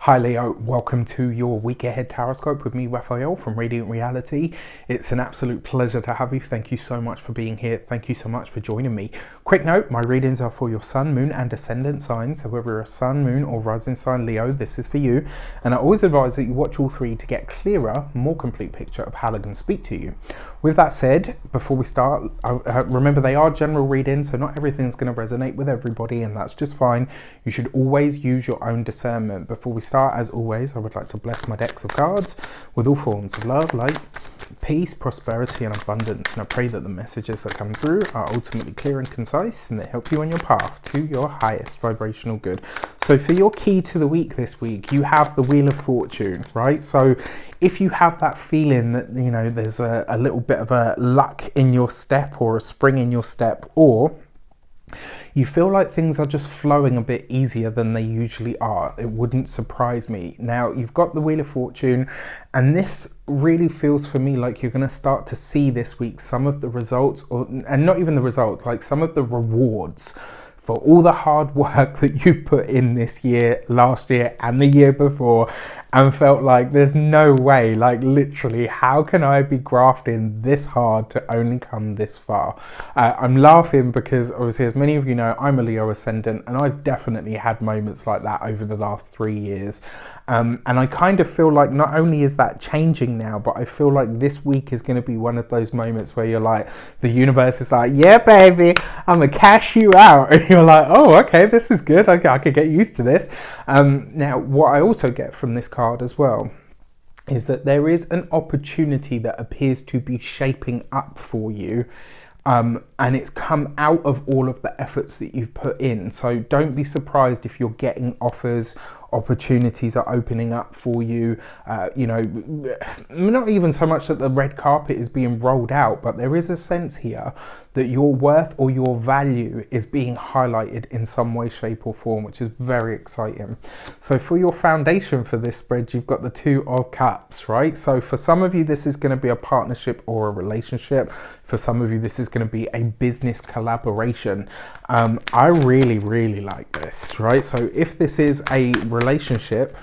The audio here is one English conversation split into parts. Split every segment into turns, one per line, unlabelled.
Hi Leo, welcome to your week ahead horoscope with me, Raphael from Reydiant Reality. It's an absolute pleasure to have you. Thank you so much for being here. Thank you so much for joining me. Quick note, my readings are for your sun, moon and ascendant signs. So whether you're a sun, moon or rising sign Leo, this is for you. And I always advise that you watch all three to get a clearer, more complete picture of how they can speak to you. With that said, before we start, remember they are general readings, so not everything's going to resonate with everybody, and that's just fine. You should always use your own discernment. Before we start, as always, I would like to bless my decks of cards with all forms of love, light, peace, prosperity and abundance, and I pray that the messages that come through are ultimately clear and concise and they help you on your path to your highest vibrational good. So for your key to the week this week, you have the Wheel of Fortune, right? So if you have that feeling that, you know, there's a little bit of a luck in your step or a spring in your step, or you feel like things are just flowing a bit easier than they usually are, it wouldn't surprise me. Now, you've got the Wheel of Fortune, and this really feels for me like you're going to start to see this week some of the results, and not even the results, like some of the rewards for all the hard work that you've put in this year, last year and the year before, and felt like there's no way, like literally, how can I be grafting this hard to only come this far? I'm laughing because obviously, as many of you know, I'm a Leo ascendant, and I've definitely had moments like that over the last 3 years. And I kind of feel like not only is that changing now, but I feel like this week is going to be one of those moments where you're like, the universe is like, yeah, baby, I'm going to cash you out. And you're like, oh, okay, this is good. I could get used to this. Now, what I also get from this card as well is that there is an opportunity that appears to be shaping up for you. And it's come out of all of the efforts that you've put in. So don't be surprised if you're getting offers, opportunities are opening up for you. You know, not even so much that the red carpet is being rolled out, but there is a sense here that your worth or your value is being highlighted in some way, shape or form, which is very exciting. So for your foundation for this spread, you've got the Two of Cups, right? So for some of you, this is going to be a partnership or a relationship. For some of you, this is going to be a business collaboration. I really like this, right? So if this is a relationship,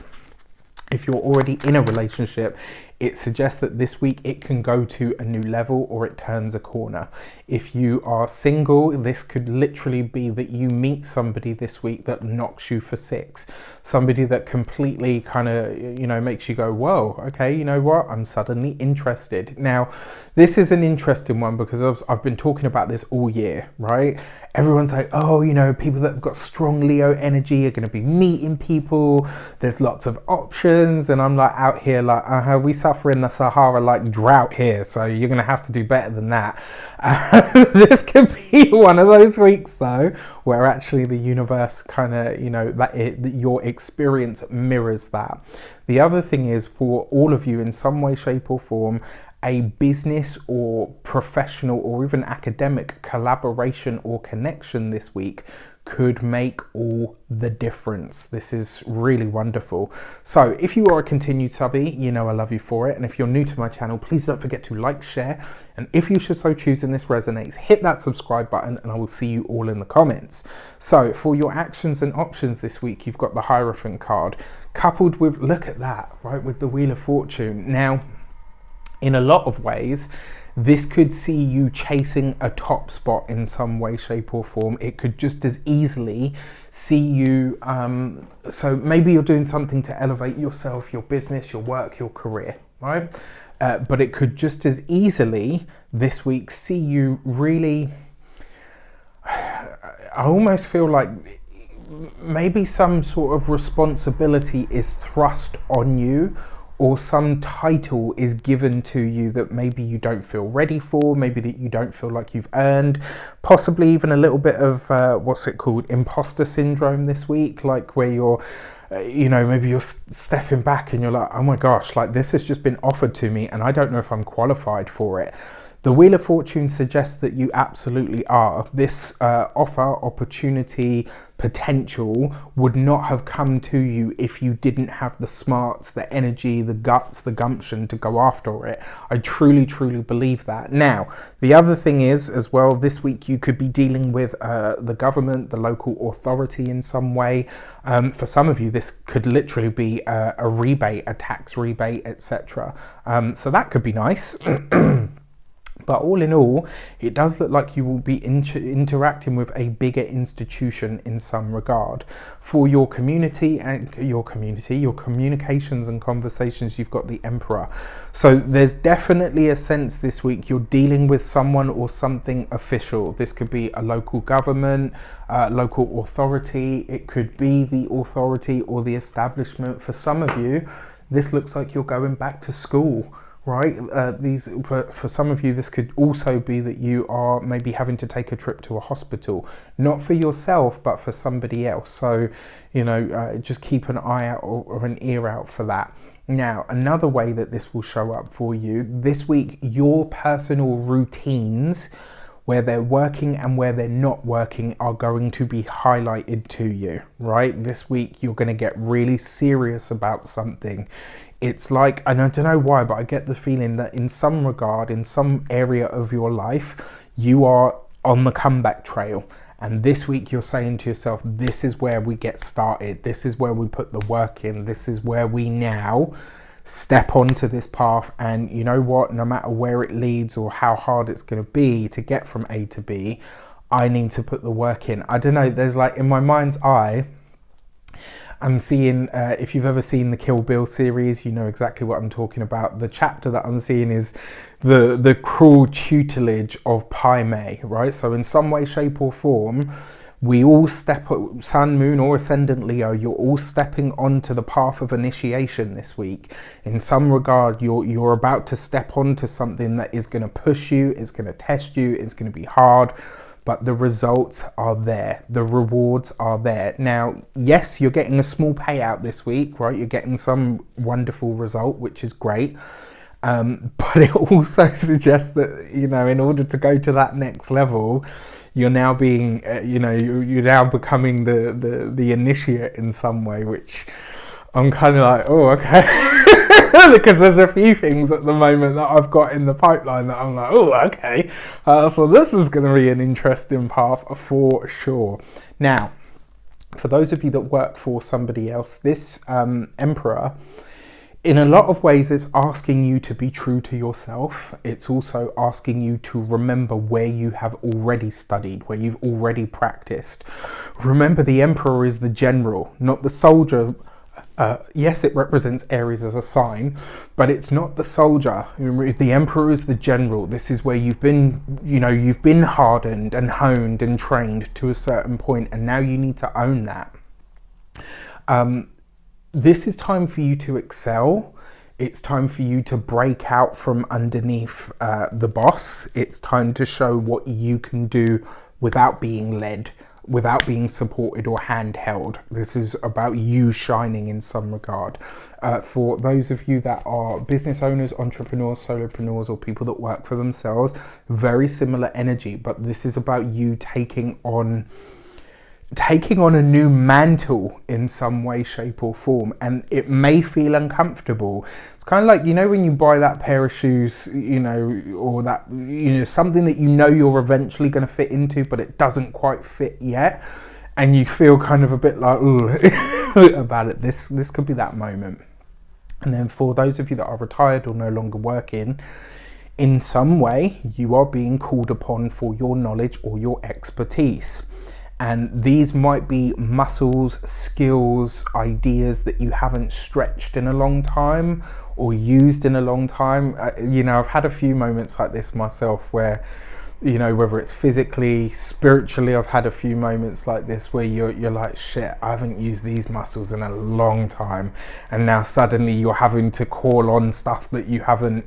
if you're already in a relationship, it suggests that this week it can go to a new level or it turns a corner. If you are single, this could literally be that you meet somebody this week that knocks you for six. Somebody that completely kind of, you know, makes you go, whoa, okay, you know what? I'm suddenly interested. Now, this is an interesting one because I've been talking about this all year, right? Everyone's like, oh, you know, people that have got strong Leo energy are going to be meeting people. There's lots of options. And I'm like out here like, we suffer in the Sahara like drought here. So you're going to have to do better than that. This could be one of those weeks though, where actually the universe kind of, you know, that your experience mirrors that. The other thing is for all of you in some way, shape or form, a business or professional or even academic collaboration or connection this week could make all the difference. This is really wonderful. So if you are a continued subby, you know I love you for it. And if you're new to my channel, please don't forget to like, share. And if you should so choose and this resonates, hit that subscribe button and I will see you all in the comments. So for your actions and options this week, you've got the Hierophant card coupled with, look at that, right, with the Wheel of Fortune. Now, in a lot of ways, this could see you chasing a top spot in some way, shape or form. It could just as easily see you, so maybe you're doing something to elevate yourself, your business, your work, your career, right? But it could just as easily this week see you really, I almost feel like maybe some sort of responsibility is thrust on you, or some title is given to you that maybe you don't feel ready for, maybe that you don't feel like you've earned, possibly even a little bit of, what's it called, imposter syndrome this week, like where you're, you know, maybe you're stepping back and you're like, oh my gosh, like this has just been offered to me and I don't know if I'm qualified for it. The Wheel of Fortune suggests that you absolutely are. This offer, opportunity, potential would not have come to you if you didn't have the smarts, the energy, the guts, the gumption to go after it. I truly, truly believe that. Now, the other thing is as well, this week you could be dealing with the government, the local authority in some way. For some of you, this could literally be a rebate, a tax rebate, etc. So that could be nice. But all in all, it does look like you will be interacting with a bigger institution in some regard. For your community and your communications and conversations, you've got the Emperor. So there's definitely a sense this week you're dealing with someone or something official. This could be a local government, local authority. It could be the authority or the establishment. For some of you, this looks like you're going back to school. Right, for some of you, this could also be that you are maybe having to take a trip to a hospital, not for yourself, but for somebody else. So, just keep an eye out or an ear out for that. Now, another way that this will show up for you this week, your personal routines, where they're working and where they're not working, are going to be highlighted to you, right? This week, you're going to get really serious about something. It's like, and I don't know why, but I get the feeling that in some regard, in some area of your life, you are on the comeback trail. And this week you're saying to yourself, this is where we get started. This is where we put the work in. This is where we now step onto this path. And you know what, no matter where it leads or how hard it's going to be to get from A to B, I need to put the work in. I don't know, there's like, in my mind's eye, I'm seeing, if you've ever seen the Kill Bill series, you know exactly what I'm talking about. The chapter that I'm seeing is the cruel tutelage of Pai Mei, right? So in some way, shape or form, we all step, Sun, Moon or Ascendant Leo, you're all stepping onto the path of initiation this week. In some regard, you're about to step onto something that is going to push you, it's going to test you, it's going to be hard. But the results are there. The rewards are there. Now, yes, you're getting a small payout this week, right? You're getting some wonderful result, which is great. But it also suggests that, in order to go to that next level, you're now being, you're now becoming the initiate in some way, which I'm kind of like, oh, okay. Because there's a few things at the moment that I've got in the pipeline that I'm like, oh, okay. So this is going to be an interesting path for sure. Now, for those of you that work for somebody else, this Emperor, in a lot of ways, it's asking you to be true to yourself. It's also asking you to remember where you have already studied, where you've already practiced. Remember, the Emperor is the general, not the soldier. Yes, it represents Aries as a sign, but it's not the soldier. The Emperor is the general. This is where you've been, you've been hardened and honed and trained to a certain point, and now you need to own that. This is time for you to excel. It's time for you to break out from underneath the boss. It's time to show what you can do without being led, without being supported or handheld. This is about you shining in some regard. For those of you that are business owners, entrepreneurs, solopreneurs, or people that work for themselves, very similar energy, but this is about you taking on a new mantle in some way, shape or form, and it may feel uncomfortable. It's kind of like, when you buy that pair of shoes, or that, something that you're eventually going to fit into, but it doesn't quite fit yet, and you feel kind of a bit like, ooh, about it. This could be that moment. And then for those of you that are retired or no longer working, in some way, you are being called upon for your knowledge or your expertise. And these might be muscles, skills, ideas that you haven't stretched in a long time or used in a long time. I've had a few moments like this myself where, whether it's physically, spiritually, I've had a few moments like this where you're like, shit, I haven't used these muscles in a long time. And now suddenly you're having to call on stuff that you haven't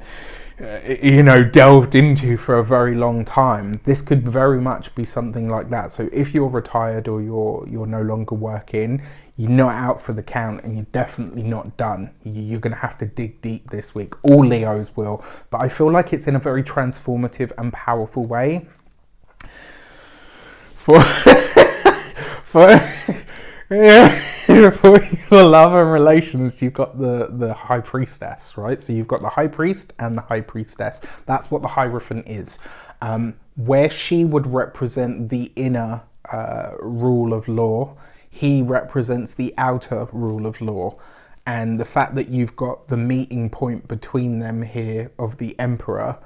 delved into for a very long time. This could very much be something like that. So if you're retired or you're no longer working, you're not out for the count, and you're definitely not done. You're going to have to dig deep this week. All Leos will, but I feel like it's in a very transformative and powerful way. For for your love and relations, you've got the high priestess, right? So you've got the high priest and the high priestess. That's what the Hierophant is, where she would represent the inner rule of law. He represents the outer rule of law. And the fact that you've got the meeting point between them here of the Emperor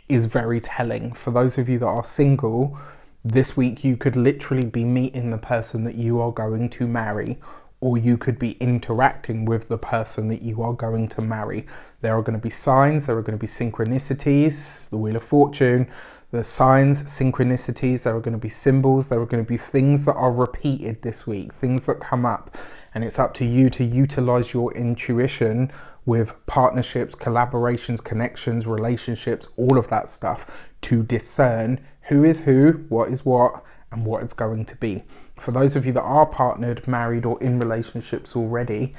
is very telling. For those of you that are single, this week you could literally be meeting the person that you are going to marry, or you could be interacting with the person that you are going to marry. There are going to be signs, there are going to be synchronicities, the Wheel of Fortune, the signs, synchronicities, there are going to be symbols, there are going to be things that are repeated this week, things that come up, and it's up to you to utilize your intuition with partnerships, collaborations, connections, relationships, all of that stuff, to discern who is who, what is what, and what it's going to be. For those of you that are partnered, married, or in relationships already,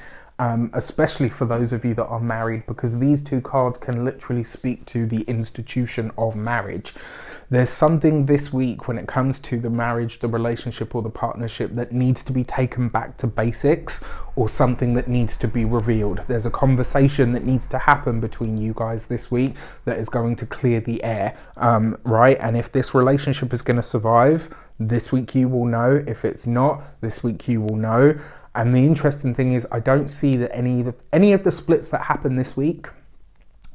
especially for those of you that are married, because these two cards can literally speak to the institution of marriage. There's something this week when it comes to the marriage, the relationship, or the partnership that needs to be taken back to basics, or something that needs to be revealed. There's a conversation that needs to happen between you guys this week that is going to clear the air, right? And if this relationship is going to survive, this week you will know. If it's not, this week you will know. And the interesting thing is, I don't see that any of the splits that happen this week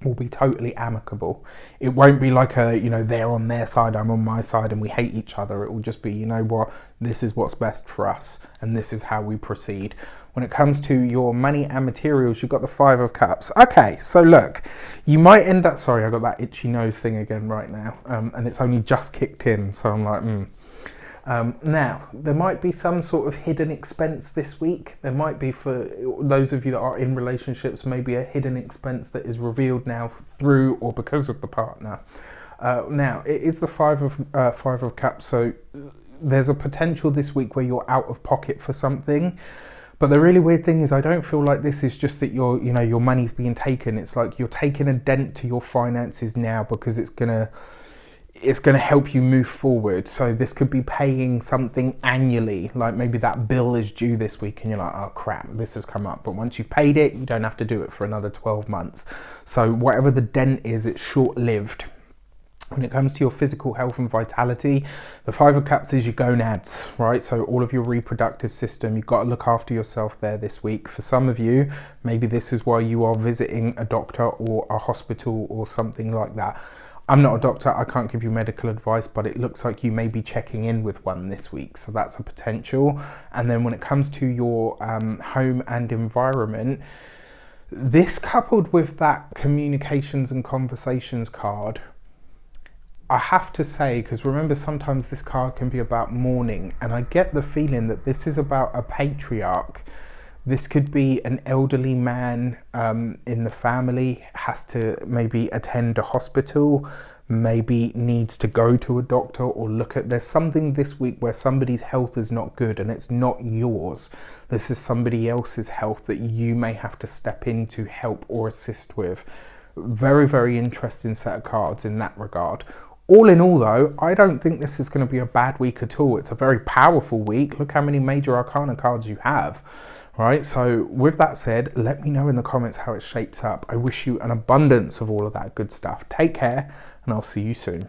will be totally amicable. It won't be like they're on their side, I'm on my side, and we hate each other. It will just be, you know what, this is what's best for us, and this is how we proceed. When it comes to your money and materials, you've got the Five of Cups. Okay, so look, you might end up, sorry, I got that itchy nose thing again right now, and it's only just kicked in, so I'm like, now, there might be some sort of hidden expense this week. There might be, for those of you that are in relationships, maybe a hidden expense that is revealed now through or because of the partner. Now, it is the Five of Cups, so there's a potential this week where you're out of pocket for something. But the really weird thing is, I don't feel like this is just that your money's being taken. It's like you're taking a dent to your finances now because it's gonna help you move forward. So this could be paying something annually, like maybe that bill is due this week and you're like, oh crap, this has come up. But once you've paid it, you don't have to do it for another 12 months. So whatever the dent is, it's short-lived. When it comes to your physical health and vitality, the Five of Cups is your gonads, right? So all of your reproductive system, you've got to look after yourself there this week. For some of you, maybe this is why you are visiting a doctor or a hospital or something like that. I'm not a doctor, I can't give you medical advice, but it looks like you may be checking in with one this week, so that's a potential. And then when it comes to your home and environment, this coupled with that communications and conversations card, I have to say, because remember, sometimes this card can be about mourning, and I get the feeling that this is about a patriarch. This could be an elderly man in the family, has to maybe attend a hospital, maybe needs to go to a doctor or there's something this week where somebody's health is not good and it's not yours. This is somebody else's health that you may have to step in to help or assist with. Very, very interesting set of cards in that regard. All in all though, I don't think this is going to be a bad week at all. It's a very powerful week. Look how many major arcana cards you have. Right, so with that said, let me know in the comments how it shapes up. I wish you an abundance of all of that good stuff. Take care, and I'll see you soon.